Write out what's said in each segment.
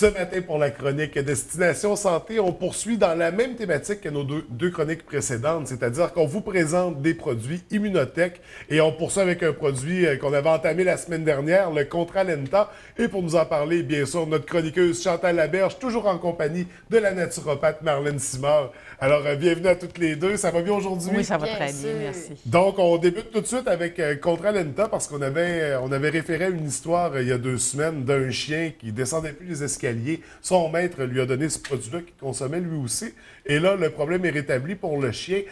Ce matin, pour la chronique Destination Santé, on poursuit dans la même thématique que nos deux chroniques précédentes, c'est-à-dire qu'on vous présente des produits Immunotech et on poursuit avec un produit qu'on avait entamé la semaine dernière, le Contralenta. Et pour nous en parler, bien sûr, notre chroniqueuse Chantal Laberge, toujours en compagnie de la naturopathe Marlène Simard. Alors, bienvenue à toutes les deux. Ça va bien aujourd'hui? Oui, ça va très bien, merci. Donc, on débute tout de suite avec Contralenta parce qu'on avait référé à une histoire il y a 2 semaines d'un chien qui descendait plus les escaliers. Son maître lui a donné ce produit-là qu'il consommait lui aussi. Et là, le problème est rétabli pour le chien.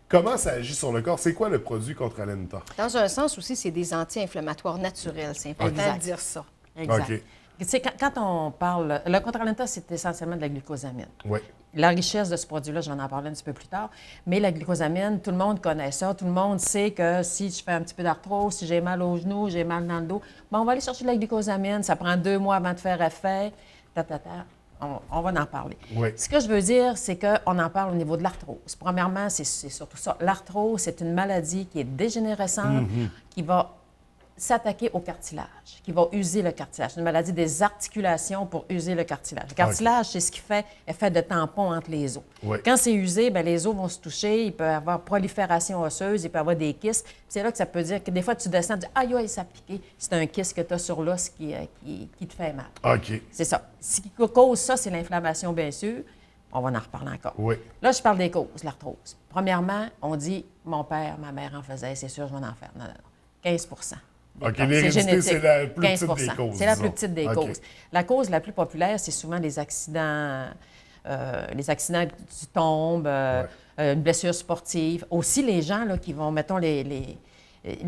Comment ça agit sur le corps? C'est quoi le produit Contralenta? Dans un sens aussi, c'est des anti-inflammatoires naturels. C'est important de dire ça. Exact. OK. Tu sais, quand on parle... Le Contralenta, c'est essentiellement de la glucosamine. Oui. La richesse de ce produit-là, je vais en parler un petit peu plus tard, mais la glucosamine, tout le monde connaît ça. Tout le monde sait que si je fais un petit peu d'arthrose, si j'ai mal au genou, j'ai mal dans le dos, bien, on va aller chercher de la glucosamine. Ça prend 2 mois avant de faire effet. On va en parler. Oui. Ce que je veux dire, c'est qu'on en parle au niveau de l'arthrose. Premièrement, c'est surtout ça. L'arthrose, c'est une maladie qui est dégénérescente, qui va s'attaquer au cartilage, qui va user le cartilage. C'est une maladie des articulations pour user le cartilage. Le cartilage, c'est ce qui fait effet de tampon entre les os. Oui. Quand c'est usé, bien, les os vont se toucher, il peut y avoir prolifération osseuse, il peut y avoir des kystes. C'est là que ça peut dire que des fois, tu descends, tu dis « Aïe, aïe, ça a piqué ». C'est un kyste que tu as sur l'os qui te fait mal. OK. C'est ça. Ce qui cause ça, c'est l'inflammation, bien sûr. On va en reparler encore. Oui. Là, je parle des causes, l'arthrose. Premièrement, on dit « Mon père, ma mère en faisait, c'est sûr, je vais en faire ». Non, non, non. 15 OK, l'hérédité, c'est la plus petite des causes. C'est la disons. plus petite des OK. causes. La cause la plus populaire, c'est souvent les accidents du tombe, une blessure sportive. Aussi, les gens là, qui vont, mettons, les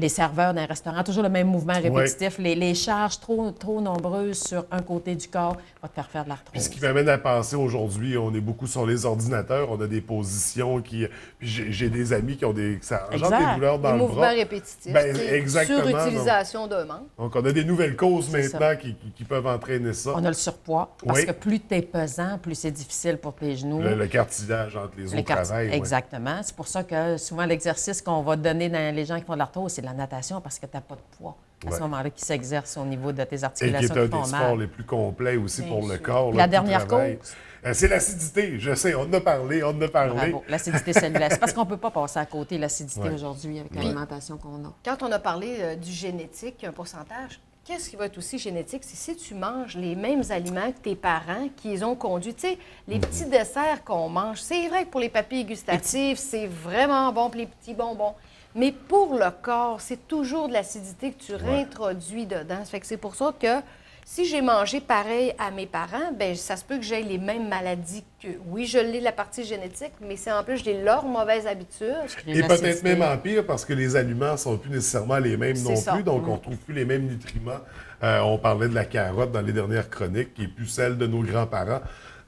serveurs d'un restaurant, toujours le même mouvement répétitif, les charges trop nombreuses sur un côté du corps va te faire de l'arthrose. Puis ce qui m'amène à penser aujourd'hui, on est beaucoup sur les ordinateurs, on a des positions qui... Puis j'ai des amis qui ont ça engendre des douleurs dans Des le mouvements bras. répétitifs. Ben, tu sais, exactement. Surutilisation de membres. Donc, on a des nouvelles causes C'est maintenant qui peuvent entraîner ça. On a le surpoids, parce Oui. que plus tu es pesant, plus c'est difficile pour tes genoux. Le cartilage entre les os travail. Exactement. C'est pour ça que souvent, l'exercice qu'on va donner dans les gens qui font de l'arthrose, c'est de la natation parce que tu n'as pas de poids à ce moment-là qui s'exerce au niveau de tes Et qui articulations est un qui font des mal. sports les plus complets aussi Bien pour le sûr. corps. La là, qui dernière travaille. cause? C'est l'acidité, je sais, on en a parlé. Bravo. L'acidité cellulaire. C'est parce qu'on ne peut pas passer à côté de l'acidité Ouais. aujourd'hui avec l'alimentation qu'on a. Quand on a parlé du génétique, un pourcentage, qu'est-ce qui va être aussi génétique? C'est si tu manges les mêmes aliments que tes parents qui les ont conduits. Tu sais, les petits desserts qu'on mange, c'est vrai que pour les papilles gustatives, c'est vraiment bon pour les petits bonbons. Mais pour le corps, c'est toujours de l'acidité que tu réintroduis dedans. Ça fait que c'est pour ça que si j'ai mangé pareil à mes parents, bien, ça se peut que j'aie les mêmes maladies qu'eux. Oui, je l'ai la partie génétique, mais c'est en plus, j'ai leurs mauvaises habitudes. Et peut-être même en pire parce que les aliments ne sont plus nécessairement les mêmes non ça. plus, donc on ne retrouve plus les mêmes nutriments. On parlait de la carotte dans les dernières chroniques, qui n'est plus celle de nos grands-parents.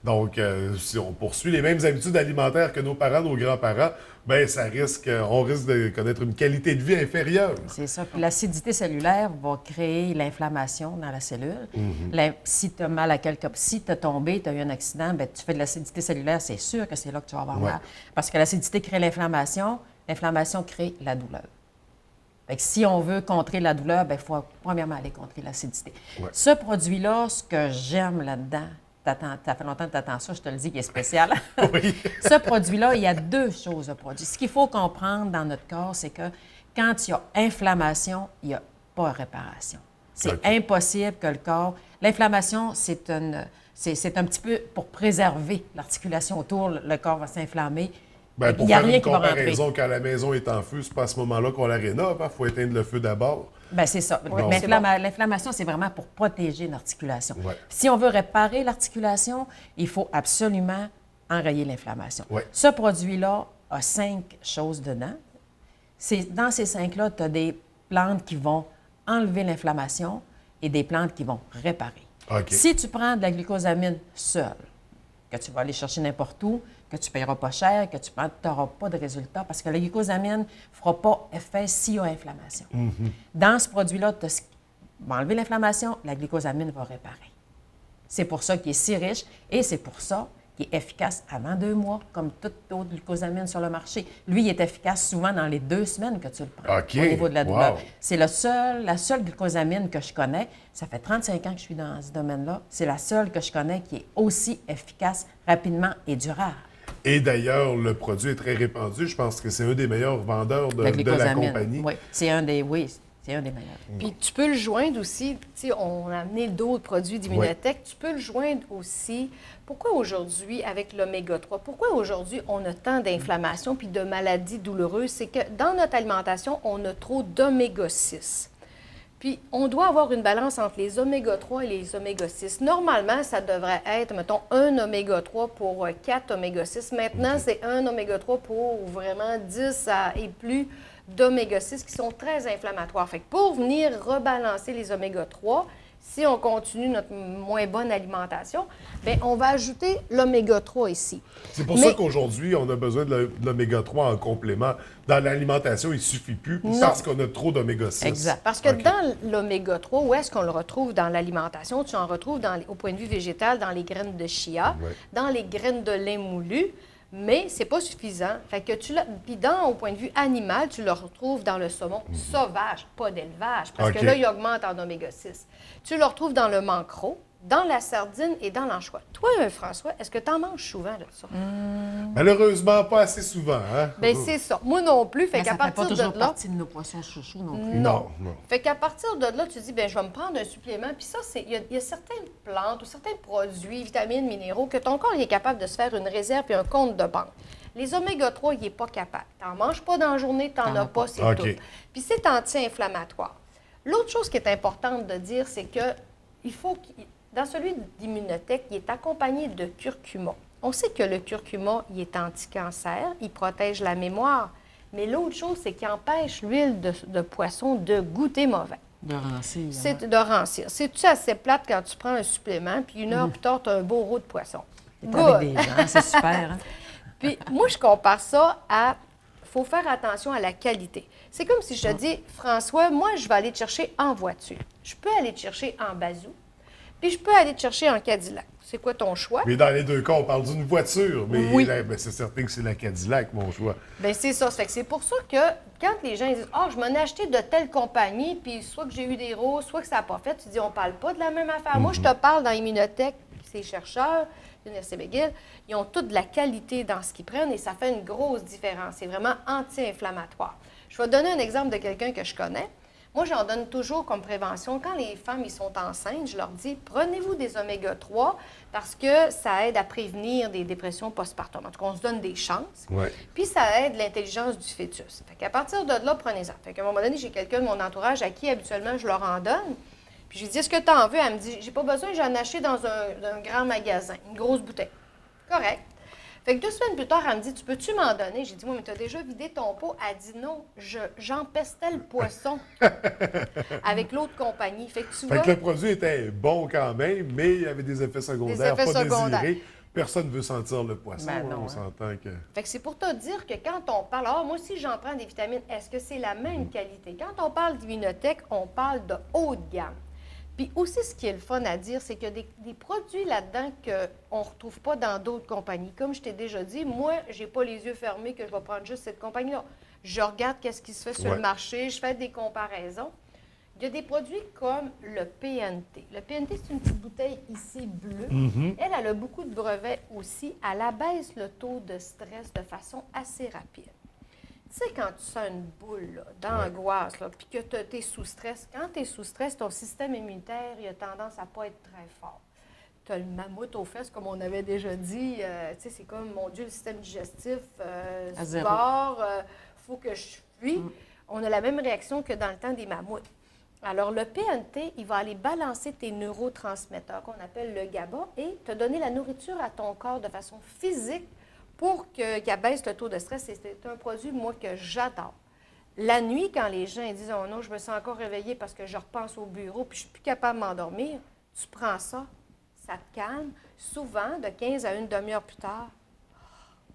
Donc, si on poursuit les mêmes habitudes alimentaires que nos parents, nos grands-parents, bien, on risque de connaître une qualité de vie inférieure. C'est ça. Puis l'acidité cellulaire va créer l'inflammation dans la cellule. Si tu as mal si tu as tombé, tu as eu un accident, bien, tu fais de l'acidité cellulaire, c'est sûr que c'est là que tu vas avoir mal. Parce que l'acidité crée l'inflammation crée la douleur. Fait que si on veut contrer la douleur, il faut premièrement aller contrer l'acidité. Ouais. Ce produit-là, ce que j'aime là-dedans, ça fait longtemps que tu attends ça, je te le dis, qui est spécial. Oui. Ce produit-là, il y a 2 choses au produit. Ce qu'il faut comprendre dans notre corps, c'est que quand il y a inflammation, il n'y a pas réparation. C'est impossible que le corps... L'inflammation, c'est un petit peu pour préserver l'articulation autour. Le corps va s'inflammer. Ben, pour il n'y a faire rien une qui va rentrer. comparaison, quand la maison est en feu, c'est pas à ce moment-là qu'on la rénove. Il faut éteindre le feu d'abord. Bien, c'est ça. Oui, Mais c'est l'inflammation, c'est vraiment pour protéger l'articulation. Ouais. Si on veut réparer l'articulation, il faut absolument enrayer l'inflammation. Ouais. Ce produit-là a 5 choses dedans. Dans ces 5-là, tu as des plantes qui vont enlever l'inflammation et des plantes qui vont réparer. OK. Si tu prends de la glucosamine seule, que tu vas aller chercher n'importe où, que tu ne paieras pas cher, que tu n'auras pas de résultat, parce que la glucosamine ne fera pas effet s'il y a inflammation. Dans ce produit-là, tu vas enlever l'inflammation, la glucosamine va réparer. C'est pour ça qu'il est si riche et c'est pour ça qui est efficace avant 2 mois, comme toute autre glucosamine sur le marché. Lui, il est efficace souvent dans les 2 semaines que tu le prends OK. au niveau de la douleur. Wow. C'est la seule glucosamine que je connais. Ça fait 35 ans que je suis dans ce domaine-là. C'est la seule que je connais qui est aussi efficace rapidement et durable. Et d'ailleurs, le produit est très répandu. Je pense que c'est un des meilleurs vendeurs de la compagnie. Oui, c'est un des meilleurs. Puis tu peux le joindre aussi, tu sais, on a amené d'autres produits d'Immunotech, tu peux le joindre aussi. Pourquoi aujourd'hui, avec l'oméga 3, pourquoi aujourd'hui on a tant d'inflammation puis de maladies douloureuses? C'est que dans notre alimentation, on a trop d'oméga 6. Puis on doit avoir une balance entre les oméga 3 et les oméga 6. Normalement, ça devrait être, mettons, un oméga 3 pour 4 oméga 6. Maintenant, c'est un oméga 3 pour vraiment 10 et plus d'oméga 6 qui sont très inflammatoires. Fait que pour venir rebalancer les oméga 3, si on continue notre moins bonne alimentation, bien, on va ajouter l'oméga 3 ici. C'est pour ça qu'aujourd'hui, on a besoin de l'oméga 3 en complément. Dans l'alimentation, il ne suffit plus parce qu'on a trop d'oméga 6. Exact. Parce que dans l'oméga 3, où est-ce qu'on le retrouve dans l'alimentation? Tu en retrouves au point de vue végétal dans les graines de chia, dans les graines de lin moulu, mais c'est pas suffisant. Fait que puis au point de vue animal, tu le retrouves dans le saumon sauvage, pas d'élevage, parce que là, il augmente en oméga 6. Tu le retrouves dans le mancreau, dans la sardine et dans l'anchois. Toi, François, est-ce que tu en manges souvent de ça? Malheureusement, pas assez souvent. Hein? Bien, c'est ça. Moi non plus. Fait qu'à ça fait partir pas toujours de là... partie de nos poissons chouchous non plus. Non. Fait qu'à partir de là, tu dis, bien, je vais me prendre un supplément. Puis ça, il y a certaines plantes ou certains produits, vitamines, minéraux, que ton corps il est capable de se faire une réserve et un compte de banque. Les oméga 3, il n'est pas capable. Tu n'en manges pas dans la journée, tu n'en as pas, c'est tout. Puis c'est anti-inflammatoire. L'autre chose qui est importante de dire, c'est que il faut dans celui d'Immunotech, il est accompagné de curcuma. On sait que le curcuma, il est anti-cancer, il protège la mémoire. Mais l'autre chose, c'est qu'il empêche l'huile de poisson de goûter mauvais. De rancir. C'est de rancir. C'est-tu assez plate quand tu prends un supplément, puis 1 heure plus tard, tu as un beau rot de poisson? T'es avec des gens, c'est super. Hein? Puis moi, je compare ça à... Il faut faire attention à la qualité. C'est comme si je te dis, François, moi, je vais aller te chercher en voiture. Je peux aller te chercher en bazou, puis je peux aller te chercher en Cadillac. C'est quoi ton choix? Mais dans les deux cas, on parle d'une voiture. Mais oui. C'est certain que c'est la Cadillac, mon choix. Bien, c'est ça. C'est pour ça que quand les gens disent « Ah, je m'en ai acheté de telle compagnie, puis soit que j'ai eu des roses, soit que ça n'a pas fait », tu dis « On parle pas de la même affaire. Moi, je te parle dans Immunotech, ces chercheurs, l'Université McGill, ils ont toute de la qualité dans ce qu'ils prennent et ça fait une grosse différence. C'est vraiment anti-inflammatoire. Je vais te donner un exemple de quelqu'un que je connais. Moi, j'en donne toujours comme prévention. Quand les femmes ils sont enceintes, je leur dis, prenez-vous des oméga 3 parce que ça aide à prévenir des dépressions postpartum. En tout cas, on se donne des chances. Ouais. Puis, ça aide l'intelligence du fœtus. Fait qu'à partir de là, prenez-en. Fait qu'à un moment donné, j'ai quelqu'un de mon entourage à qui, habituellement, je leur en donne. Puis, je lui dis, est-ce que tu en veux? Elle me dit, j'ai pas besoin, j'en ai acheté dans un grand magasin, une grosse bouteille. Correct. Fait que 2 semaines plus tard, elle me dit, tu peux-tu m'en donner? J'ai dit, oui, mais tu as déjà vidé ton pot. Elle dit, non, j'empestais le poisson avec l'autre compagnie. Fait que tu vois... Fait que le produit était bon quand même, mais il y avait des effets secondaires pas désirés. Personne ne veut sentir le poisson, Ben non, on s'entend que... Fait que c'est pour te dire que quand on parle, ah, moi aussi j'en prends des vitamines, est-ce que c'est la même qualité? Quand on parle d'Immunotech, on parle de haut de gamme. Puis aussi, ce qui est le fun à dire, c'est qu'il y a des produits là-dedans qu'on ne retrouve pas dans d'autres compagnies. Comme je t'ai déjà dit, moi, je n'ai pas les yeux fermés que je vais prendre juste cette compagnie-là. Je regarde qu'est-ce qui se fait sur le marché, je fais des comparaisons. Il y a des produits comme le PNT. Le PNT, c'est une petite bouteille ici bleue. Elle a beaucoup de brevets aussi. Elle abaisse le taux de stress de façon assez rapide. Tu sais, quand tu sens une boule d'angoisse, puis que tu es sous stress, quand tu es sous stress, ton système immunitaire, il a tendance à ne pas être très fort. Tu as le mammouth aux fesses, comme on avait déjà dit. Tu sais, c'est comme, mon Dieu, le système digestif, sport, faut que je fuis. On a la même réaction que dans le temps des mammouths. Alors, le PNT, il va aller balancer tes neurotransmetteurs, qu'on appelle le GABA, et te donner la nourriture à ton corps de façon physique pour qu'il abaisse le taux de stress. C'est un produit, moi, que j'adore. La nuit, quand les gens disent « Oh non, je me sens encore réveillée parce que je repense au bureau puis je ne suis plus capable de m'endormir », tu prends ça, ça te calme. Souvent, de 15 à une demi-heure plus tard,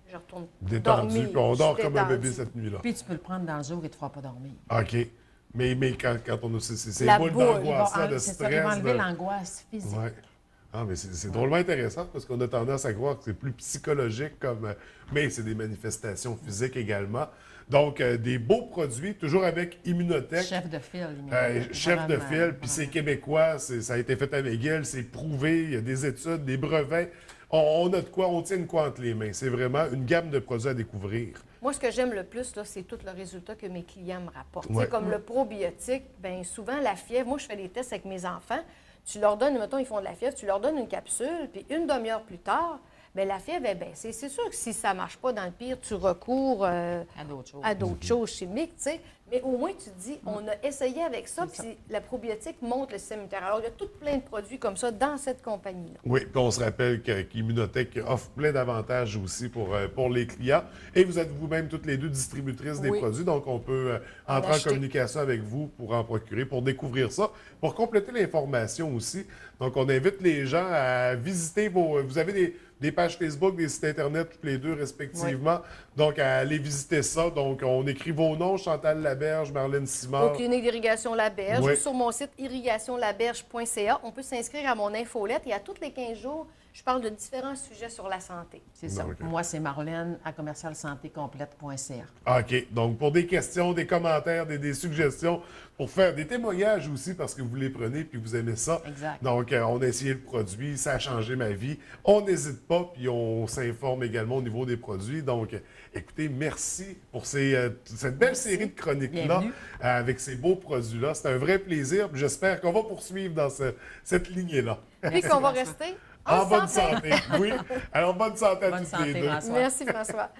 je retourne détendu, dormir. Puis on dort comme un bébé cette nuit-là. Puis tu peux le prendre dans le jour et tu ne feras pas dormir. OK. Mais quand on a ces La boules boule, d'angoisse, de C'est stress... ça, il va enlever l'angoisse physique. Ouais. Ah, mais c'est drôlement intéressant parce qu'on a tendance à croire que c'est plus psychologique mais c'est des manifestations physiques également. Donc, des beaux produits, toujours avec Immunotech. Chef de file. Chef de Vraiment, file, puis c'est québécois, ça a été fait à McGill, c'est prouvé, il y a des études, des brevets. On a de quoi, on tient de quoi entre les mains. C'est vraiment une gamme de produits à découvrir. Moi, ce que j'aime le plus, là, c'est tout le résultat que mes clients me rapportent. Ouais. Tu sais, comme le probiotique, bien souvent, la fièvre, moi, je fais des tests avec mes enfants. Tu leur donnes, mettons, ils font de la fièvre, tu leur donnes une capsule, puis une demi-heure plus tard, bien, la fièvre est baissée. C'est sûr que si ça ne marche pas dans le pire, tu recours à d'autres choses chimiques, tu sais. Mais au moins, tu te dis, on a essayé avec ça, puis la probiotique monte le système immunitaire. Alors, il y a tout plein de produits comme ça dans cette compagnie-là. Oui, puis on se rappelle qu'Immunotech offre plein d'avantages aussi pour les clients. Et vous êtes vous-même toutes les deux distributrices des produits, donc on peut entrer en communication avec vous pour en procurer, pour découvrir ça. Pour compléter l'information aussi, donc on invite les gens à visiter vous avez des pages Facebook, des sites Internet, toutes les deux respectivement. Oui. Donc, à aller visiter ça. Donc, on écrit vos noms, Chantal Laberge, Marlène Simard. Au Clinique d'irrigation Laberge, ou sur mon site irrigationlaberge.ca. On peut s'inscrire à mon infolette et à tous les 15 jours, je parle de différents sujets sur la santé. C'est ça. Okay. Moi, c'est Marlène à commercialsantécomplète.ca. OK. Donc, pour des questions, des commentaires, des suggestions, pour faire des témoignages aussi parce que vous les prenez puis vous aimez ça. Exact. Donc, on a essayé le produit, ça a changé ma vie. On n'hésite pas puis on s'informe également au niveau des produits. Donc, écoutez, merci pour cette belle série de chroniques-là avec ces beaux produits-là. C'était un vrai plaisir. J'espère qu'on va poursuivre dans cette lignée-là. Et qu'on va rester en bonne santé. Oui. Alors, bonne santé à tous les deux. Merci, François.